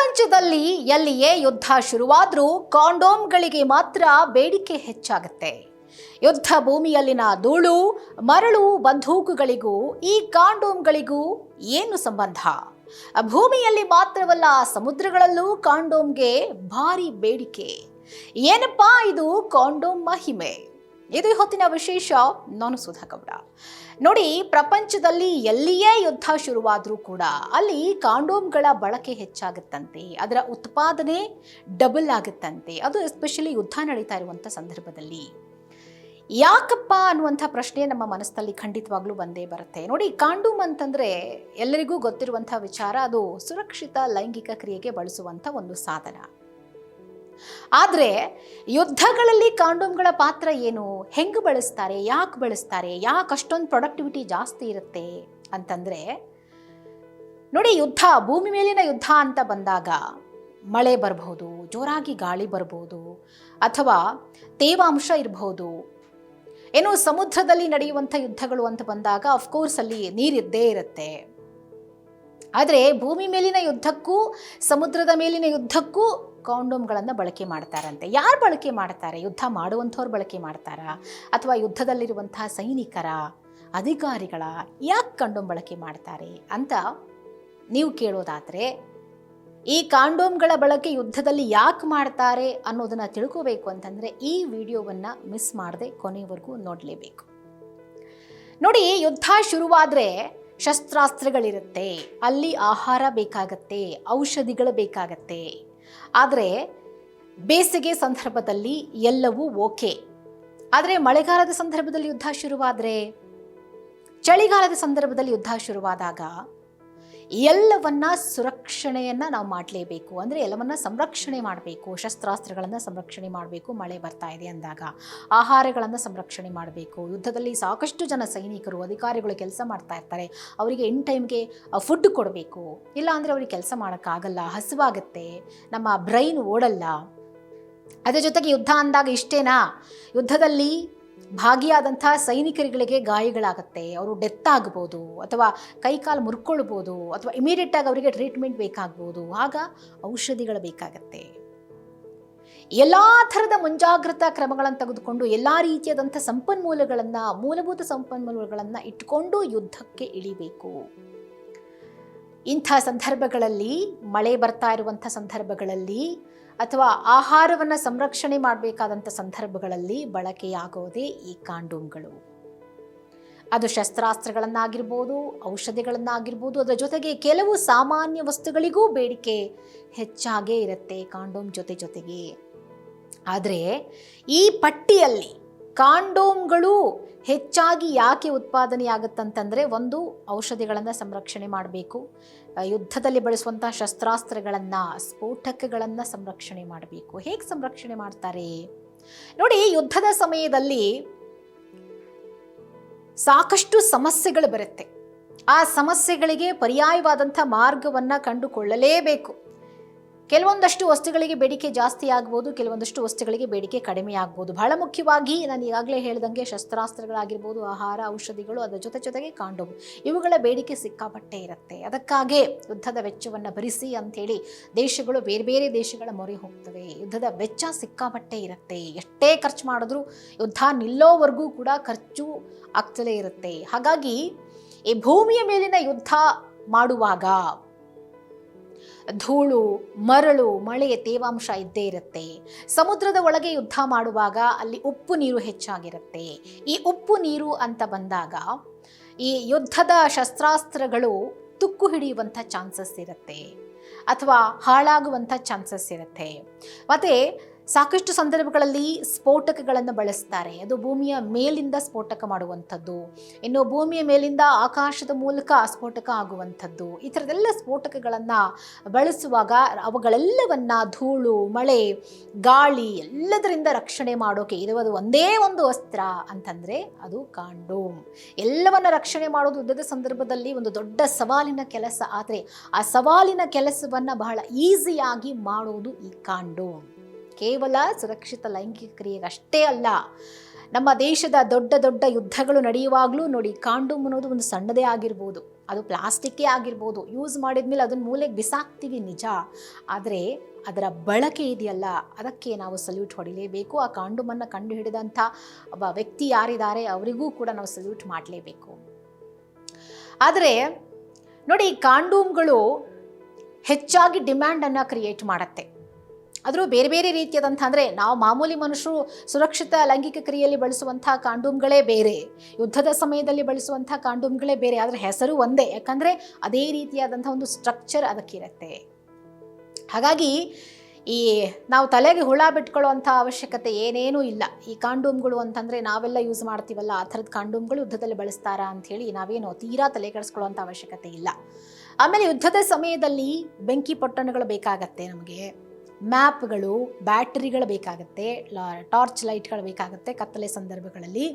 ಪ್ರಪಂಚದಲ್ಲಿ ಎಲ್ಲಿಯೇ ಯುದ್ಧ ಶುರುವಾದರೂ ಕಾಂಡೋಮ್ಗಳಿಗೆ ಮಾತ್ರ ಬೇಡಿಕೆ ಹೆಚ್ಚಾಗುತ್ತೆ. ಯುದ್ಧ ಭೂಮಿಯಲ್ಲಿನ ಧೂಳು, ಮರಳು, ಬಂದೂಕುಗಳಿಗೂ ಈ ಕಾಂಡೋಮ್ಗಳಿಗೂ ಏನು ಸಂಬಂಧ? ಭೂಮಿಯಲ್ಲಿ ಮಾತ್ರವಲ್ಲ, ಸಮುದ್ರಗಳಲ್ಲೂ ಕಾಂಡೋಮ್ಗೆ ಭಾರಿ ಬೇಡಿಕೆ. ಏನಪ್ಪಾ ಇದು ಕಾಂಡೋಮ್ ಮಹಿಮೆ? ಇದು ಹೊತ್ತಿನ ವಿಶೇಷ. ನಾನು ಸುಧಾ ಗೌಡ. ನೋಡಿ, ಪ್ರಪಂಚದಲ್ಲಿ ಎಲ್ಲಿಯೇ ಯುದ್ಧ ಶುರುವಾದರೂ ಕೂಡ ಅಲ್ಲಿ ಕಾಂಡೋಮ್ಗಳ ಬಳಕೆ ಹೆಚ್ಚಾಗುತ್ತಂತೆ, ಅದರ ಉತ್ಪಾದನೆ ಡಬಲ್ ಆಗುತ್ತಂತೆ. ಅದು ಎಸ್ಪೆಷಲಿ ಯುದ್ಧ ನಡೀತಾ ಇರುವಂಥ ಸಂದರ್ಭದಲ್ಲಿ. ಯಾಕಪ್ಪ ಅನ್ನುವಂಥ ಪ್ರಶ್ನೆ ನಮ್ಮ ಮನಸ್ಸಲ್ಲಿ ಖಂಡಿತವಾಗ್ಲೂ ಬಂದೇ ಬರುತ್ತೆ. ನೋಡಿ, ಕಾಂಡೋಮ್ ಅಂತಂದರೆ ಎಲ್ಲರಿಗೂ ಗೊತ್ತಿರುವಂಥ ವಿಚಾರ. ಅದು ಸುರಕ್ಷಿತ ಲೈಂಗಿಕ ಕ್ರಿಯೆಗೆ ಬಳಸುವಂಥ ಒಂದು ಸಾಧನ. ಆದರೆ ಯುದ್ಧಗಳಲ್ಲಿ ಕಾಂಡೋಮ್ಗಳ ಪಾತ್ರ ಏನು? ಹೆಂಗೆ ಬಳಸ್ತಾರೆ? ಯಾಕೆ ಬಳಸ್ತಾರೆ? ಯಾಕೆ ಅಷ್ಟೊಂದು ಪ್ರೊಡಕ್ಟಿವಿಟಿ ಜಾಸ್ತಿ ಇರುತ್ತೆ ಅಂತಂದರೆ, ನೋಡಿ, ಯುದ್ಧ, ಭೂಮಿ ಮೇಲಿನ ಯುದ್ಧ ಅಂತ ಬಂದಾಗ ಮಳೆ ಬರಬಹುದು, ಜೋರಾಗಿ ಗಾಳಿ ಬರಬಹುದು, ಅಥವಾ ತೇವಾಂಶ ಇರಬಹುದು. ಏನು, ಸಮುದ್ರದಲ್ಲಿ ನಡೆಯುವಂಥ ಯುದ್ಧಗಳು ಅಂತ ಬಂದಾಗ ಅಫ್ಕೋರ್ಸ್ ಅಲ್ಲಿ ನೀರಿದ್ದೇ ಇರುತ್ತೆ. ಆದರೆ ಭೂಮಿ ಮೇಲಿನ ಯುದ್ಧಕ್ಕೂ ಸಮುದ್ರದ ಮೇಲಿನ ಯುದ್ಧಕ್ಕೂ ಕಾಂಡೋಮ್ಗಳನ್ನು ಬಳಕೆ ಮಾಡ್ತಾರಂತೆ. ಯಾರು ಬಳಕೆ ಮಾಡ್ತಾರೆ? ಯುದ್ಧ ಮಾಡುವಂಥವ್ರು ಬಳಕೆ ಮಾಡ್ತಾರಾ, ಅಥವಾ ಯುದ್ಧದಲ್ಲಿರುವಂತಹ ಸೈನಿಕರ, ಅಧಿಕಾರಿಗಳ? ಯಾಕೆ ಕಾಂಡೋಮ್ ಬಳಕೆ ಮಾಡ್ತಾರೆ ಅಂತ ನೀವು ಕೇಳೋದಾದರೆ, ಈ ಕಾಂಡೋಮ್ಗಳ ಬಳಕೆ ಯುದ್ಧದಲ್ಲಿ ಯಾಕೆ ಮಾಡ್ತಾರೆ ಅನ್ನೋದನ್ನು ತಿಳ್ಕೋಬೇಕು ಅಂತಂದರೆ ಈ ವಿಡಿಯೋವನ್ನು ಮಿಸ್ ಮಾಡದೆ ಕೊನೆಯವರೆಗೂ ನೋಡಲೇಬೇಕು. ನೋಡಿ, ಯುದ್ಧ ಶುರುವಾದರೆ ಶಸ್ತ್ರಾಸ್ತ್ರಗಳಿರುತ್ತೆ, ಅಲ್ಲಿ ಆಹಾರ ಬೇಕಾಗತ್ತೆ, ಔಷಧಿಗಳು ಬೇಕಾಗತ್ತೆ. ಆದರೆ ಬೇಸಿಗೆ ಸಂದರ್ಭದಲ್ಲಿ ಎಲ್ಲವೂ ಓಕೆ. ಆದರೆ ಮಳೆಗಾಲದ ಸಂದರ್ಭದಲ್ಲಿ ಯುದ್ಧ ಶುರುವಾದರೆ, ಚಳಿಗಾಲದ ಸಂದರ್ಭದಲ್ಲಿ ಯುದ್ಧ ಶುರುವಾದಾಗ ಎಲ್ಲವನ್ನ ಸುರಕ್ಷಣೆಯನ್ನು ನಾವು ಮಾಡಲೇಬೇಕು. ಅಂದರೆ ಎಲ್ಲವನ್ನ ಸಂರಕ್ಷಣೆ ಮಾಡಬೇಕು. ಶಸ್ತ್ರಾಸ್ತ್ರಗಳನ್ನು ಸಂರಕ್ಷಣೆ ಮಾಡಬೇಕು. ಮಳೆ ಬರ್ತಾ ಇದೆ ಅಂದಾಗ ಆಹಾರಗಳನ್ನು ಸಂರಕ್ಷಣೆ ಮಾಡಬೇಕು. ಯುದ್ಧದಲ್ಲಿ ಸಾಕಷ್ಟು ಜನ ಸೈನಿಕರು, ಅಧಿಕಾರಿಗಳು ಕೆಲಸ ಮಾಡ್ತಾ ಇರ್ತಾರೆ. ಅವರಿಗೆ ಇನ್ ಟೈಮ್ಗೆ ಫುಡ್ ಕೊಡಬೇಕು. ಇಲ್ಲ ಅಂದರೆ ಅವ್ರಿಗೆ ಕೆಲಸ ಮಾಡೋಕ್ಕಾಗಲ್ಲ, ಹಸಿವಾಗುತ್ತೆ, ನಮ್ಮ ಬ್ರೈನ್ ಓಡಲ್ಲ. ಅದ್ರ ಜೊತೆಗೆ ಯುದ್ಧ ಅಂದಾಗ ಇಷ್ಟೇನಾ? ಯುದ್ಧದಲ್ಲಿ ಭಾಗಿಯಾದಂಥ ಸೈನಿಕರುಗಳಿಗೆ ಗಾಯಗಳಾಗುತ್ತೆ, ಅವರು ಡೆತ್ ಆಗ್ಬೋದು, ಅಥವಾ ಕೈಕಾಲು ಮುರ್ಕೊಳ್ಬೋದು, ಅಥವಾ ಇಮಿಡಿಯೇಟಾಗಿ ಅವರಿಗೆ ಟ್ರೀಟ್ಮೆಂಟ್ ಬೇಕಾಗ್ಬೋದು. ಆಗ ಔಷಧಿಗಳು ಬೇಕಾಗತ್ತೆ. ಎಲ್ಲ ಥರದ ಮುಂಜಾಗ್ರತಾ ಕ್ರಮಗಳನ್ನು ತೆಗೆದುಕೊಂಡು ಎಲ್ಲ ರೀತಿಯಾದಂಥ ಸಂಪನ್ಮೂಲಗಳನ್ನು, ಮೂಲಭೂತ ಸಂಪನ್ಮೂಲಗಳನ್ನು ಇಟ್ಕೊಂಡು ಯುದ್ಧಕ್ಕೆ ಇಳಿಬೇಕು. ಇಂಥ ಸಂದರ್ಭಗಳಲ್ಲಿ, ಮಳೆ ಬರ್ತಾ ಇರುವಂಥ ಸಂದರ್ಭಗಳಲ್ಲಿ, ಅಥವಾ ಆಹಾರವನ್ನು ಸಂರಕ್ಷಣೆ ಮಾಡಬೇಕಾದಂಥ ಸಂದರ್ಭಗಳಲ್ಲಿ ಬಳಕೆಯಾಗೋದೇ ಈ ಕಾಂಡೋಮ್ಗಳು. ಅದು ಶಸ್ತ್ರಾಸ್ತ್ರಗಳನ್ನಾಗಿರ್ಬೋದು, ಔಷಧಿಗಳನ್ನಾಗಿರ್ಬೋದು, ಅದರ ಜೊತೆಗೆ ಕೆಲವು ಸಾಮಾನ್ಯ ವಸ್ತುಗಳಿಗೂ ಬೇಡಿಕೆ ಹೆಚ್ಚಾಗೇ ಇರುತ್ತೆ ಕಾಂಡೋಮ್ ಜೊತೆಗೆ. ಆದರೆ ಈ ಪಟ್ಟಿಯಲ್ಲಿ ಕಾಂಡೋಮ್ಗಳು ಹೆಚ್ಚಾಗಿ ಯಾಕೆ ಉತ್ಪಾದನೆಯಾಗುತ್ತಂತಂದರೆ, ಒಂದು, ಔಷಧಿಗಳನ್ನು ಸಂರಕ್ಷಣೆ ಮಾಡಬೇಕು, ಯುದ್ಧದಲ್ಲಿ ಬಳಸುವಂಥ ಶಸ್ತ್ರಾಸ್ತ್ರಗಳನ್ನು, ಸ್ಫೋಟಕಗಳನ್ನು ಸಂರಕ್ಷಣೆ ಮಾಡಬೇಕು. ಹೇಗೆ ಸಂರಕ್ಷಣೆ ಮಾಡ್ತಾರೆ ನೋಡಿ, ಯುದ್ಧದ ಸಮಯದಲ್ಲಿ ಸಾಕಷ್ಟು ಸಮಸ್ಯೆಗಳು ಬರುತ್ತೆ. ಆ ಸಮಸ್ಯೆಗಳಿಗೆ ಪರ್ಯಾಯವಾದಂಥ ಮಾರ್ಗವನ್ನು ಕಂಡುಕೊಳ್ಳಲೇಬೇಕು. ಕೆಲವೊಂದಷ್ಟು ವಸ್ತುಗಳಿಗೆ ಬೇಡಿಕೆ ಜಾಸ್ತಿ ಆಗ್ಬೋದು, ಕೆಲವೊಂದಷ್ಟು ವಸ್ತುಗಳಿಗೆ ಬೇಡಿಕೆ ಕಡಿಮೆ ಆಗ್ಬೋದು. ಬಹಳ ಮುಖ್ಯವಾಗಿ ನಾನು ಈಗಾಗಲೇ ಹೇಳಿದಂಗೆ ಶಸ್ತ್ರಾಸ್ತ್ರಗಳಾಗಿರ್ಬೋದು, ಆಹಾರ, ಔಷಧಿಗಳು, ಅದರ ಜೊತೆಗೆ ಕಾಂಡೋಮ್, ಇವುಗಳ ಬೇಡಿಕೆ ಸಿಕ್ಕಾಪಟ್ಟೆ ಇರುತ್ತೆ. ಅದಕ್ಕಾಗೇ ಯುದ್ಧದ ವೆಚ್ಚವನ್ನು ಭರಿಸಿ ಅಂಥೇಳಿ ದೇಶಗಳು, ಬೇರೆ ಬೇರೆ ದೇಶಗಳ ಮೊರೆ ಹೋಗ್ತವೆ. ಯುದ್ಧದ ವೆಚ್ಚ ಸಿಕ್ಕಾಪಟ್ಟೆ ಇರುತ್ತೆ. ಎಷ್ಟೇ ಖರ್ಚು ಮಾಡಿದ್ರೂ ಯುದ್ಧ ನಿಲ್ಲೋವರೆಗೂ ಕೂಡ ಖರ್ಚು ಆಗ್ತಲೇ ಇರುತ್ತೆ. ಹಾಗಾಗಿ ಈ ಭೂಮಿಯ ಮೇಲಿನ ಯುದ್ಧ ಮಾಡುವಾಗ ಧೂಳು, ಮರಳು, ಮಳೆ, ತೇವಾಂಶ ಇದ್ದೇ ಇರುತ್ತೆ. ಸಮುದ್ರದ ಒಳಗೆ ಯುದ್ಧ ಮಾಡುವಾಗ ಅಲ್ಲಿ ಉಪ್ಪು ನೀರು ಹೆಚ್ಚಾಗಿರುತ್ತೆ. ಈ ಉಪ್ಪು ನೀರು ಅಂತ ಬಂದಾಗ ಈ ಯುದ್ಧದ ಶಸ್ತ್ರಾಸ್ತ್ರಗಳು ತುಕ್ಕು ಹಿಡಿಯುವಂಥ ಚಾನ್ಸಸ್ ಇರುತ್ತೆ, ಅಥವಾ ಹಾಳಾಗುವಂಥ ಚಾನ್ಸಸ್ ಇರುತ್ತೆ. ಮತ್ತು ಸಾಕಷ್ಟು ಸಂದರ್ಭಗಳಲ್ಲಿ ಸ್ಫೋಟಕಗಳನ್ನು ಬಳಸ್ತಾರೆ. ಅದು ಭೂಮಿಯ ಮೇಲಿಂದ ಸ್ಫೋಟಕ ಮಾಡುವಂಥದ್ದು, ಇನ್ನು ಭೂಮಿಯ ಮೇಲಿಂದ ಆಕಾಶದ ಮೂಲಕ ಸ್ಫೋಟಕ ಆಗುವಂಥದ್ದು. ಈ ಥರದೆಲ್ಲ ಸ್ಫೋಟಕಗಳನ್ನು ಬಳಸುವಾಗ ಅವುಗಳೆಲ್ಲವನ್ನು ಧೂಳು, ಮಳೆ, ಗಾಳಿ ಎಲ್ಲದರಿಂದ ರಕ್ಷಣೆ ಮಾಡೋಕೆ ಇರುವುದು ಒಂದೇ ಒಂದು ಅಸ್ತ್ರ ಅಂತಂದರೆ ಅದು ಕಾಂಡೋಮ್. ಎಲ್ಲವನ್ನು ರಕ್ಷಣೆ ಮಾಡೋದು ಯುದ್ಧದ ಸಂದರ್ಭದಲ್ಲಿ ಒಂದು ದೊಡ್ಡ ಸವಾಲಿನ ಕೆಲಸ. ಆದರೆ ಆ ಸವಾಲಿನ ಕೆಲಸವನ್ನು ಬಹಳ ಈಸಿಯಾಗಿ ಮಾಡೋದು ಈ ಕಾಂಡೋಮ್. ಕೇವಲ ಸುರಕ್ಷಿತ ಲೈಂಗಿಕ ಕ್ರಿಯೆಗೆ ಅಷ್ಟೇ ಅಲ್ಲ, ನಮ್ಮ ದೇಶದ ದೊಡ್ಡ ದೊಡ್ಡ ಯುದ್ಧಗಳು ನಡೆಯುವಾಗಲೂ ನೋಡಿ, ಕಾಂಡೋಮ್ ಅನ್ನೋದು ಒಂದು ಸಣ್ಣದೇ ಆಗಿರ್ಬೋದು, ಅದು ಪ್ಲಾಸ್ಟಿಕ್ಕೇ ಆಗಿರ್ಬೋದು, ಯೂಸ್ ಮಾಡಿದ್ಮೇಲೆ ಅದನ್ನ ಮೂಲೆಗೆ ಬಿಸಾಕ್ತೀವಿ ನಿಜ, ಆದರೆ ಅದರ ಬಳಕೆ ಇದೆಯಲ್ಲ ಅದಕ್ಕೆ ನಾವು ಸಲ್ಯೂಟ್ ಹೊಡಿಲೇಬೇಕು. ಆ ಕಾಂಡೋಮನ್ನು ಕಂಡು ಹಿಡಿದಂಥ ಒಬ್ಬ ವ್ಯಕ್ತಿ ಯಾರಿದ್ದಾರೆ ಅವರಿಗೂ ಕೂಡ ನಾವು ಸಲ್ಯೂಟ್ ಮಾಡಲೇಬೇಕು. ಆದರೆ ನೋಡಿ, ಕಾಂಡೋಮ್ಗಳು ಹೆಚ್ಚಾಗಿ ಡಿಮ್ಯಾಂಡನ್ನು ಕ್ರಿಯೇಟ್ ಮಾಡುತ್ತೆ. ಆದರೂ ಬೇರೆ ಬೇರೆ ರೀತಿಯಾದಂಥ, ಅಂದರೆ ನಾವು ಮಾಮೂಲಿ ಮನುಷ್ಯರು ಸುರಕ್ಷಿತ ಲೈಂಗಿಕ ಕ್ರಿಯೆಯಲ್ಲಿ ಬಳಸುವಂಥ ಕಾಂಡೋಮ್ಗಳೇ ಬೇರೆ, ಯುದ್ಧದ ಸಮಯದಲ್ಲಿ ಬಳಸುವಂಥ ಕಾಂಡೋಮ್ಗಳೇ ಬೇರೆ, ಆದರೆ ಹೆಸರು ಒಂದೇ, ಯಾಕಂದರೆ ಅದೇ ರೀತಿಯಾದಂಥ ಒಂದು ಸ್ಟ್ರಕ್ಚರ್ ಅದಕ್ಕಿರುತ್ತೆ. ಹಾಗಾಗಿ ಈ ನಾವು ತಲೆಗೆ ಹುಳ ಬಿಟ್ಕೊಳ್ಳುವಂಥ ಅವಶ್ಯಕತೆ ಏನೇನೂ ಇಲ್ಲ. ಈ ಕಾಂಡೋಮ್ಗಳು ಅಂತಂದರೆ ನಾವೆಲ್ಲ ಯೂಸ್ ಮಾಡ್ತೀವಲ್ಲ, ಆ ಥರದ ಕಾಂಡೋಮ್ಗಳು ಯುದ್ಧದಲ್ಲಿ ಬಳಸ್ತಾರಾ ಅಂಥೇಳಿ ನಾವೇನೋ ತೀರಾ ತಲೆ ಕೆಡಿಸ್ಕೊಳ್ಳುವಂಥ ಅವಶ್ಯಕತೆ ಇಲ್ಲ. ಆಮೇಲೆ ಯುದ್ಧದ ಸಮಯದಲ್ಲಿ ಬೆಂಕಿ ಪೊಟ್ಟಣಗಳು ಬೇಕಾಗತ್ತೆ, ನಮಗೆ ಮ್ಯಾಪ್ಗಳು, ಬ್ಯಾಟರಿಗಳು ಬೇಕಾಗುತ್ತೆ, ಟಾರ್ಚ್ ಲೈಟ್ಗಳು ಬೇಕಾಗುತ್ತೆ. ಕತ್ತಲೆ ಸಂದರ್ಭಗಳಲ್ಲಿ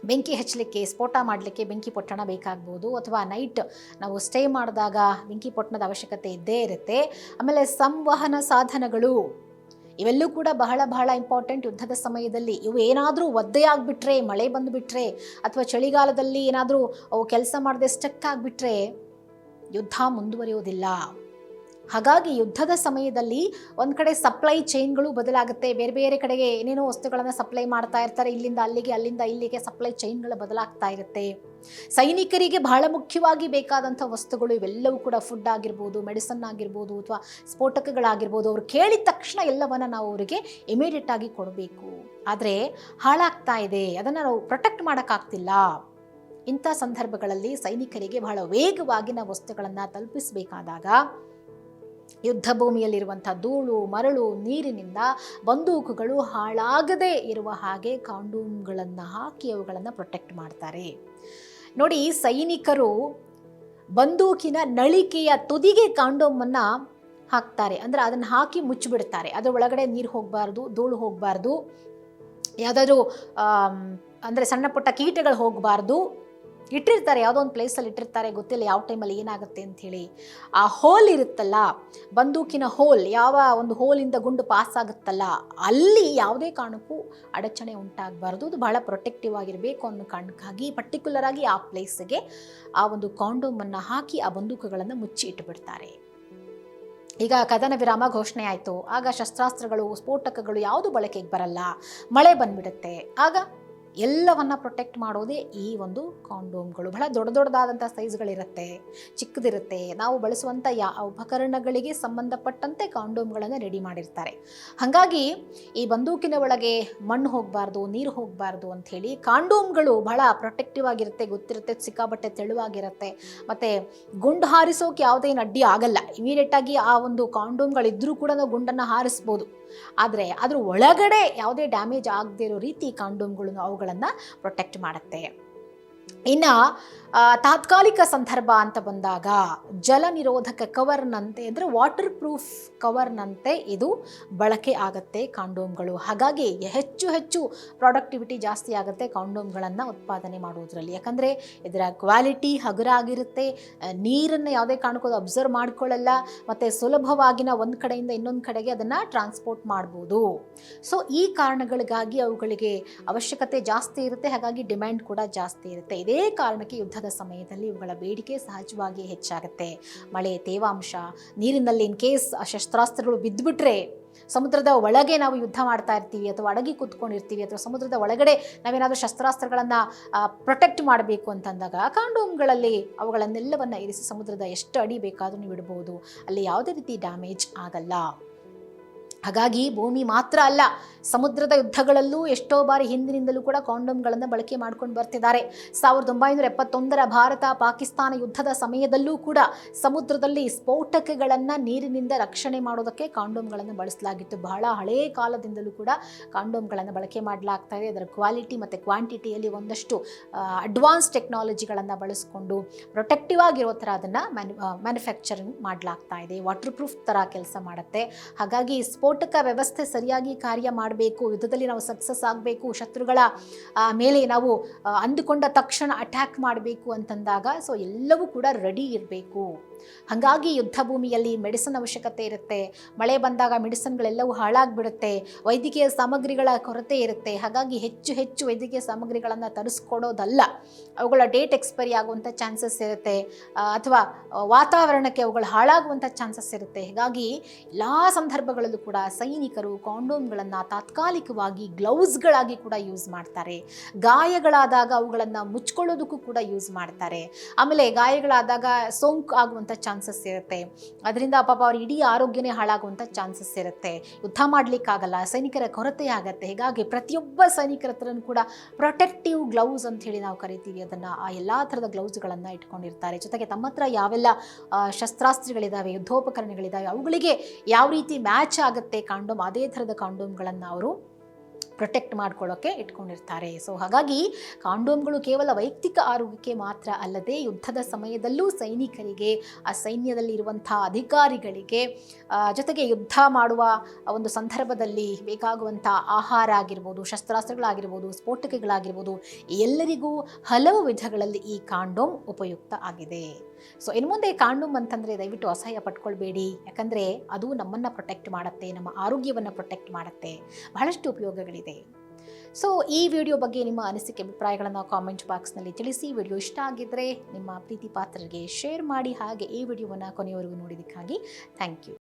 ಬೆಂಕಿ ಹಚ್ಚಲಿಕ್ಕೆ, ಸ್ಫೋಟ ಮಾಡಲಿಕ್ಕೆ ಬೆಂಕಿ ಪೊಟ್ಟಣ ಬೇಕಾಗ್ಬೋದು, ಅಥವಾ ನೈಟ್ ನಾವು ಸ್ಟೇ ಮಾಡಿದಾಗ ಬೆಂಕಿ ಪೊಟ್ಟಣದ ಅವಶ್ಯಕತೆ ಇದ್ದೇ ಇರುತ್ತೆ. ಆಮೇಲೆ ಸಂವಹನ ಸಾಧನಗಳು, ಇವೆಲ್ಲೂ ಕೂಡ ಬಹಳ ಬಹಳ ಇಂಪಾರ್ಟೆಂಟ್ ಯುದ್ಧದ ಸಮಯದಲ್ಲಿ. ಇವು ಏನಾದರೂ ಒದ್ದೆಯಾಗಿಬಿಟ್ರೆ, ಮಳೆ ಬಂದುಬಿಟ್ರೆ, ಅಥವಾ ಚಳಿಗಾಲದಲ್ಲಿ ಏನಾದರೂ ಅವು ಕೆಲಸ ಮಾಡದೆ ಸ್ಟಕ್ ಆಗಿಬಿಟ್ರೆ ಯುದ್ಧ ಮುಂದುವರಿಯೋದಿಲ್ಲ. ಹಾಗಾಗಿ ಯುದ್ಧದ ಸಮಯದಲ್ಲಿ ಒಂದು ಕಡೆ ಸಪ್ಲೈ ಚೈನ್ಗಳು ಬದಲಾಗುತ್ತೆ, ಬೇರೆ ಬೇರೆ ಕಡೆಗೆ ಏನೇನೋ ವಸ್ತುಗಳನ್ನು ಸಪ್ಲೈ ಮಾಡ್ತಾ ಇರ್ತಾರೆ, ಇಲ್ಲಿಂದ ಅಲ್ಲಿಗೆ ಅಲ್ಲಿಂದ ಇಲ್ಲಿಗೆ ಸಪ್ಲೈ ಚೈನ್ಗಳು ಬದಲಾಗ್ತಾ ಇರುತ್ತೆ. ಸೈನಿಕರಿಗೆ ಬಹಳ ಮುಖ್ಯವಾಗಿ ಬೇಕಾದಂಥ ವಸ್ತುಗಳು ಇವೆಲ್ಲವೂ ಕೂಡ ಫುಡ್ ಆಗಿರ್ಬೋದು, ಮೆಡಿಸನ್ ಆಗಿರ್ಬೋದು, ಅಥವಾ ಸ್ಫೋಟಕಗಳಾಗಿರ್ಬೋದು, ಅವ್ರು ಕೇಳಿದ ತಕ್ಷಣ ಎಲ್ಲವನ್ನು ನಾವು ಅವರಿಗೆ ಇಮಿಡಿಯೇಟ್ ಆಗಿ ಕೊಡಬೇಕು. ಆದರೆ ಹಾಳಾಗ್ತಾ ಇದೆ, ಅದನ್ನು ನಾವು ಪ್ರೊಟೆಕ್ಟ್ ಮಾಡೋಕ್ಕಾಗ್ತಿಲ್ಲ. ಇಂಥ ಸಂದರ್ಭಗಳಲ್ಲಿ ಸೈನಿಕರಿಗೆ ಬಹಳ ವೇಗವಾಗಿ ನಾವು ವಸ್ತುಗಳನ್ನು ತಲುಪಿಸಬೇಕಾದಾಗ ಯುದ್ಧ ಭೂಮಿಯಲ್ಲಿರುವಂಥ ಧೂಳು, ಮರಳು, ನೀರಿನಿಂದ ಬಂದೂಕುಗಳು ಹಾಳಾಗದೇ ಇರುವ ಹಾಗೆ ಕಾಂಡೋಮ್ಗಳನ್ನು ಹಾಕಿ ಅವುಗಳನ್ನು ಪ್ರೊಟೆಕ್ಟ್ ಮಾಡ್ತಾರೆ. ನೋಡಿ, ಸೈನಿಕರು ಬಂದೂಕಿನ ನಳಿಕೆಯ ತುದಿಗೆ ಕಾಂಡೋಮನ್ನು ಹಾಕ್ತಾರೆ, ಅಂದರೆ ಅದನ್ನು ಹಾಕಿ ಮುಚ್ಚಿಬಿಡ್ತಾರೆ. ಅದರ ಒಳಗಡೆ ನೀರು ಹೋಗಬಾರ್ದು, ಧೂಳು ಹೋಗಬಾರ್ದು, ಯಾವುದಾದ್ರೂ ಅಂದರೆ ಸಣ್ಣ ಪುಟ್ಟ ಕೀಟಗಳು ಹೋಗಬಾರ್ದು. ಇಟ್ಟಿರ್ತಾರೆ, ಯಾವುದೋ ಒಂದು ಪ್ಲೇಸಲ್ಲಿ ಇಟ್ಟಿರ್ತಾರೆ, ಗೊತ್ತಿಲ್ಲ ಯಾವ ಟೈಮಲ್ಲಿ ಏನಾಗುತ್ತೆ ಅಂಥೇಳಿ. ಆ ಹೋಲ್ ಇರುತ್ತಲ್ಲ, ಬಂದೂಕಿನ ಹೋಲ್, ಯಾವ ಒಂದು ಹೋಲಿಂದ ಗುಂಡು ಪಾಸ್ ಆಗುತ್ತಲ್ಲ, ಅಲ್ಲಿ ಯಾವುದೇ ಕಾರಣಕ್ಕೂ ಅಡಚಣೆ ಉಂಟಾಗಬಾರ್ದು. ಅದು ಬಹಳ ಪ್ರೊಟೆಕ್ಟಿವ್ ಆಗಿರಬೇಕು ಅನ್ನೋ ಕಾರಣಕ್ಕಾಗಿ ಪರ್ಟಿಕ್ಯುಲರ್ ಆಗಿ ಆ ಪ್ಲೇಸ್ಗೆ ಆ ಒಂದು ಕಾಂಡೋಮನ್ನು ಹಾಕಿ ಆ ಬಂದೂಕುಗಳನ್ನು ಮುಚ್ಚಿ ಇಟ್ಟುಬಿಡ್ತಾರೆ. ಈಗ ಕದನ ವಿರಾಮ ಘೋಷಣೆ ಆಯಿತು, ಆಗ ಶಸ್ತ್ರಾಸ್ತ್ರಗಳು, ಸ್ಫೋಟಕಗಳು ಯಾವುದು ಬಳಕೆಗೆ ಬರಲ್ಲ, ಮಳೆ ಬಂದ್ಬಿಡುತ್ತೆ. ಆಗ ಎಲ್ಲವನ್ನು ಪ್ರೊಟೆಕ್ಟ್ ಮಾಡೋದೇ ಈ ಒಂದು ಕಾಂಡೋಮ್ಗಳು. ಬಹಳ ದೊಡ್ಡದಾದಂಥ ಸೈಜ್ಗಳಿರುತ್ತೆ, ಚಿಕ್ಕದಿರುತ್ತೆ. ನಾವು ಬಳಸುವಂಥ ಉಪಕರಣಗಳಿಗೆ ಸಂಬಂಧಪಟ್ಟಂತೆ ಕಾಂಡೋಮ್ಗಳನ್ನು ರೆಡಿ ಮಾಡಿರ್ತಾರೆ. ಹಾಗಾಗಿ ಈ ಬಂದೂಕಿನ ಒಳಗೆ ಮಣ್ಣು ಹೋಗಬಾರ್ದು, ನೀರು ಹೋಗಬಾರ್ದು ಅಂಥೇಳಿ ಕಾಂಡೋಮ್ಗಳು ಬಹಳ ಪ್ರೊಟೆಕ್ಟಿವ್ ಆಗಿರುತ್ತೆ, ಗೊತ್ತಿರುತ್ತೆ, ಸಿಕ್ಕಾಬಟ್ಟೆ ತೆಳುವಾಗಿರುತ್ತೆ. ಮತ್ತು ಗುಂಡು ಹಾರಿಸೋಕೆ ಯಾವುದೇನು ಅಡ್ಡಿ ಆಗಲ್ಲ. ಇಮಿಡಿಯೇಟಾಗಿ ಆ ಒಂದು ಕಾಂಡೋಮ್ಗಳಿದ್ರೂ ಕೂಡ ನಾವು ಗುಂಡನ್ನು ಹಾರಿಸ್ಬೋದು. ಆದರೆ ಅದ್ರ ಒಳಗಡೆ ಯಾವುದೇ ಡ್ಯಾಮೇಜ್ ಆಗದೇ ಇರೋ ರೀತಿ ಕಾಂಡೋಮ್ಗಳು ಅವುಗಳನ್ನು ಪ್ರೊಟೆಕ್ಟ್ ಮಾಡುತ್ತೆ. ಇನ್ನು ತಾತ್ಕಾಲಿಕ ಸಂದರ್ಭ ಅಂತ ಬಂದಾಗ ಜಲ ನಿರೋಧಕ ಕವರ್ನಂತೆ, ಅಂದರೆ ವಾಟರ್ ಪ್ರೂಫ್ ಕವರ್ನಂತೆ ಇದು ಬಳಕೆ ಆಗುತ್ತೆ ಕಾಂಡೋಮ್ಗಳು. ಹಾಗಾಗಿ ಹೆಚ್ಚು ಹೆಚ್ಚು ಪ್ರಾಡಕ್ಟಿವಿಟಿ ಜಾಸ್ತಿ ಆಗುತ್ತೆ ಕಾಂಡೋಮ್ಗಳನ್ನು ಉತ್ಪಾದನೆ ಮಾಡುವುದರಲ್ಲಿ. ಯಾಕಂದರೆ ಇದರ ಕ್ವಾಲಿಟಿ ಹಗುರ ಆಗಿರುತ್ತೆ, ನೀರನ್ನು ಯಾವುದೇ ಕಾರಣಕ್ಕೂ ಅದು ಅಬ್ಸರ್ವ್ ಮಾಡ್ಕೊಳ್ಳಲ್ಲ, ಮತ್ತು ಸುಲಭವಾಗಿ ನಾವು ಒಂದು ಕಡೆಯಿಂದ ಇನ್ನೊಂದು ಕಡೆಗೆ ಅದನ್ನು ಟ್ರಾನ್ಸ್ಪೋರ್ಟ್ ಮಾಡ್ಬೋದು. ಸೊ ಈ ಕಾರಣಗಳಿಗಾಗಿ ಅವುಗಳಿಗೆ ಅವಶ್ಯಕತೆ ಜಾಸ್ತಿ ಇರುತ್ತೆ, ಹಾಗಾಗಿ ಡಿಮ್ಯಾಂಡ್ ಕೂಡ ಜಾಸ್ತಿ ಇರುತ್ತೆ. ಇದೇ ಕಾರಣಕ್ಕೆ ಯುದ್ಧದ ಸಮಯದಲ್ಲಿ ಇವುಗಳ ಬೇಡಿಕೆ ಸಹಜವಾಗಿ ಹೆಚ್ಚಾಗುತ್ತೆ. ಮಳೆ, ತೇವಾಂಶ, ನೀರಿನಲ್ಲಿ ಇನ್ ಕೇಸ್ ಶಸ್ತ್ರಾಸ್ತ್ರಗಳು ಬಿದ್ದುಬಿಟ್ರೆ, ಸಮುದ್ರದ ಒಳಗೆ ನಾವು ಯುದ್ಧ ಮಾಡ್ತಾ ಇರ್ತೀವಿ ಅಥವಾ ಅಡಗಿ ಕೂತ್ಕೊಂಡಿರ್ತೀವಿ, ಅಥವಾ ಸಮುದ್ರದ ಒಳಗಡೆ ನಾವೇನಾದರೂ ಶಸ್ತ್ರಾಸ್ತ್ರಗಳನ್ನು ಪ್ರೊಟೆಕ್ಟ್ ಮಾಡಬೇಕು ಅಂತಂದಾಗ ಕಾಂಡೋಮ್ಗಳಲ್ಲಿ ಅವುಗಳನ್ನೆಲ್ಲವನ್ನು ಇರಿಸಿ ಸಮುದ್ರದ ಎಷ್ಟು ಅಡಿ ಬೇಕಾದರೂ ನೀವು ಇಡ್ಬೋದು, ಅಲ್ಲಿ ಯಾವುದೇ ರೀತಿ ಡ್ಯಾಮೇಜ್ ಆಗಲ್ಲ. ಹಾಗಾಗಿ ಭೂಮಿ ಮಾತ್ರ ಅಲ್ಲ, ಸಮುದ್ರದ ಯುದ್ಧಗಳಲ್ಲೂ ಎಷ್ಟೋ ಬಾರಿ ಹಿಂದಿನಿಂದಲೂ ಕೂಡ ಕಾಂಡೋಮ್ಗಳನ್ನು ಬಳಕೆ ಮಾಡ್ಕೊಂಡು ಬರ್ತಿದ್ದಾರೆ. 1971 ಭಾರತ ಪಾಕಿಸ್ತಾನ ಯುದ್ಧದ ಸಮಯದಲ್ಲೂ ಕೂಡ ಸಮುದ್ರದಲ್ಲಿ ಸ್ಫೋಟಕಗಳನ್ನು ನೀರಿನಿಂದ ರಕ್ಷಣೆ ಮಾಡೋದಕ್ಕೆ ಕಾಂಡೋಮ್ಗಳನ್ನು ಬಳಸಲಾಗಿತ್ತು. ಬಹಳ ಹಳೆಯ ಕಾಲದಿಂದಲೂ ಕೂಡ ಕಾಂಡೋಮ್ಗಳನ್ನು ಬಳಕೆ ಮಾಡಲಾಗ್ತಾ ಇದೆ. ಅದರ ಕ್ವಾಲಿಟಿ ಮತ್ತು ಕ್ವಾಂಟಿಟಿಯಲ್ಲಿ ಒಂದಷ್ಟು ಅಡ್ವಾನ್ಸ್ ಟೆಕ್ನಾಲಜಿಗಳನ್ನು ಬಳಸಿಕೊಂಡು ಪ್ರೊಟೆಕ್ಟಿವ್ ಆಗಿರೋ ಥರ ಅದನ್ನು ಮ್ಯಾನುಫ್ಯಾಕ್ಚರಿಂಗ್ ಮಾಡಲಾಗ್ತಾ ಇದೆ. ವಾಟರ್ ಪ್ರೂಫ್ ಥರ ಕೆಲಸ ಮಾಡುತ್ತೆ. ಹಾಗಾಗಿ ಸ್ಫೋಟಕ ವ್ಯವಸ್ಥೆ ಸರಿಯಾಗಿ ಕಾರ್ಯ ಮಾಡಬೇಕು, ಯುದ್ಧದಲ್ಲಿ ನಾವು ಸಕ್ಸಸ್ ಆಗಬೇಕು, ಶತ್ರುಗಳ ಮೇಲೆ ನಾವು ಅಂದುಕೊಂಡ ತಕ್ಷಣ ಅಟ್ಯಾಕ್ ಮಾಡಬೇಕು ಅಂತಂದಾಗ ಸೊ ಎಲ್ಲವೂ ಕೂಡ ರೆಡಿ ಇರಬೇಕು. ಹಾಗಾಗಿ ಯುದ್ಧ ಭೂಮಿಯಲ್ಲಿ ಮೆಡಿಸಿನ್ ಅವಶ್ಯಕತೆ ಇರುತ್ತೆ. ಮಳೆ ಬಂದಾಗ ಮೆಡಿಸಿನ್ಗಳೆಲ್ಲವೂ ಹಾಳಾಗಿಬಿಡುತ್ತೆ, ವೈದ್ಯಕೀಯ ಸಾಮಗ್ರಿಗಳ ಕೊರತೆ ಇರುತ್ತೆ. ಹಾಗಾಗಿ ಹೆಚ್ಚು ವೈದ್ಯಕೀಯ ಸಾಮಗ್ರಿಗಳನ್ನು ತರಿಸ್ಕೊಡೋದಲ್ಲ, ಅವುಗಳ ಡೇಟ್ ಎಕ್ಸ್ಪೈರಿ ಆಗುವಂಥ ಚಾನ್ಸಸ್ ಇರುತ್ತೆ, ಅಥವಾ ವಾತಾವರಣಕ್ಕೆ ಅವುಗಳು ಹಾಳಾಗುವಂಥ ಚಾನ್ಸಸ್ ಇರುತ್ತೆ. ಹೀಗಾಗಿ ಎಲ್ಲ ಸಂದರ್ಭಗಳಲ್ಲೂ ಕೂಡ ಸೈನಿಕರು ಕಾಂಡೋಮ್ಗಳನ್ನು ತಾತ್ಕಾಲಿಕವಾಗಿ ಗ್ಲೌಸ್ಗಳಾಗಿ ಕೂಡ ಯೂಸ್ ಮಾಡ್ತಾರೆ. ಗಾಯಗಳಾದಾಗ ಅವುಗಳನ್ನು ಮುಚ್ಕೊಳ್ಳೋದಕ್ಕೂ ಕೂಡ ಯೂಸ್ ಮಾಡ್ತಾರೆ. ಆಮೇಲೆ ಗಾಯಗಳಾದಾಗ ಸೋಂಕು ಆಗುವಂಥ ಚಾನ್ಸಸ್ ಇರುತ್ತೆ, ಅದರಿಂದ ಪಾಪ ಅವ್ರ ಇಡೀ ಆರೋಗ್ಯನೇ ಹಾಳಾಗುವಂಥ ಚಾನ್ಸಸ್ ಇರುತ್ತೆ. ಯುದ್ಧ ಮಾಡಲಿಕ್ಕಾಗಲ್ಲ, ಸೈನಿಕರ ಕೊರತೆ ಆಗುತ್ತೆ. ಹೀಗಾಗಿ ಪ್ರತಿಯೊಬ್ಬ ಸೈನಿಕರ ಹತ್ರನೂ ಕೂಡ ಪ್ರೊಟೆಕ್ಟಿವ್ ಗ್ಲೌಸ್ ಅಂತ ಹೇಳಿ ನಾವು ಕರಿತೀವಿ, ಅದನ್ನು ಆ ಎಲ್ಲ ಥರದ ಗ್ಲೌಸ್ಗಳನ್ನು ಇಟ್ಕೊಂಡಿರ್ತಾರೆ. ಜೊತೆಗೆ ತಮ್ಮ ಹತ್ರ ಯಾವೆಲ್ಲ ಶಸ್ತ್ರಾಸ್ತ್ರಗಳಿದ್ದಾವೆ, ಯುದ್ಧೋಪಕರಣಗಳಿದ್ದಾವೆ, ಅವುಗಳಿಗೆ ಯಾವ ರೀತಿ ಮ್ಯಾಚ್ ಆಗುತ್ತೆ ಕಾಂಡೋಮ್, ಅದೇ ಥರದ ಕಾಂಡೋಮ್ಗಳನ್ನು ಅವರು ಪ್ರೊಟೆಕ್ಟ್ ಮಾಡ್ಕೊಳ್ಳೋಕ್ಕೆ ಇಟ್ಕೊಂಡಿರ್ತಾರೆ. ಸೊ ಹಾಗಾಗಿ ಕಾಂಡೋಮ್ಗಳು ಕೇವಲ ವೈಯಕ್ತಿಕ ಆರೋಗ್ಯಕ್ಕೆ ಮಾತ್ರ ಅಲ್ಲದೆ ಯುದ್ಧದ ಸಮಯದಲ್ಲೂ ಸೈನಿಕರಿಗೆ, ಆ ಸೈನ್ಯದಲ್ಲಿ ಇರುವಂಥ ಅಧಿಕಾರಿಗಳಿಗೆ, ಜೊತೆಗೆ ಯುದ್ಧ ಮಾಡುವ ಒಂದು ಸಂದರ್ಭದಲ್ಲಿ ಬೇಕಾಗುವಂಥ ಆಹಾರ ಆಗಿರ್ಬೋದು, ಶಸ್ತ್ರಾಸ್ತ್ರಗಳಾಗಿರ್ಬೋದು, ಸ್ಫೋಟಕಗಳಾಗಿರ್ಬೋದು, ಎಲ್ಲರಿಗೂ ಹಲವು ವಿಧಗಳಲ್ಲಿ ಈ ಕಾಂಡೋಮ್ ಉಪಯುಕ್ತ ಆಗಿದೆ. ಸೊ ಇನ್ನು ಮುಂದೆ ಕಾಂಡೋಮ್ ಅಂತಂದರೆ ದಯವಿಟ್ಟು ಅಸಹ್ಯ ಪಟ್ಕೊಳ್ಬೇಡಿ, ಯಾಕಂದರೆ ಅದು ನಮ್ಮನ್ನು ಪ್ರೊಟೆಕ್ಟ್ ಮಾಡುತ್ತೆ, ನಮ್ಮ ಆರೋಗ್ಯವನ್ನು ಪ್ರೊಟೆಕ್ಟ್ ಮಾಡುತ್ತೆ, ಬಹಳಷ್ಟು ಉಪಯೋಗಗಳಿದೆ. ಸೊ ಈ ವಿಡಿಯೋ ಬಗ್ಗೆ ನಿಮ್ಮ ಅನಿಸಿಕೆ ಅಭಿಪ್ರಾಯಗಳನ್ನು ಕಾಮೆಂಟ್ ಬಾಕ್ಸ್ನಲ್ಲಿ ತಿಳಿಸಿ. ವಿಡಿಯೋ ಇಷ್ಟ ಆಗಿದ್ದರೆ ನಿಮ್ಮ ಪ್ರೀತಿ ಪಾತ್ರರಿಗೆ ಶೇರ್ ಮಾಡಿ. ಹಾಗೆ ಈ ವಿಡಿಯೋವನ್ನು ಕೊನೆಯವರೆಗೂ ನೋಡಿದ್ದಕ್ಕಾಗಿ ಥ್ಯಾಂಕ್ ಯು.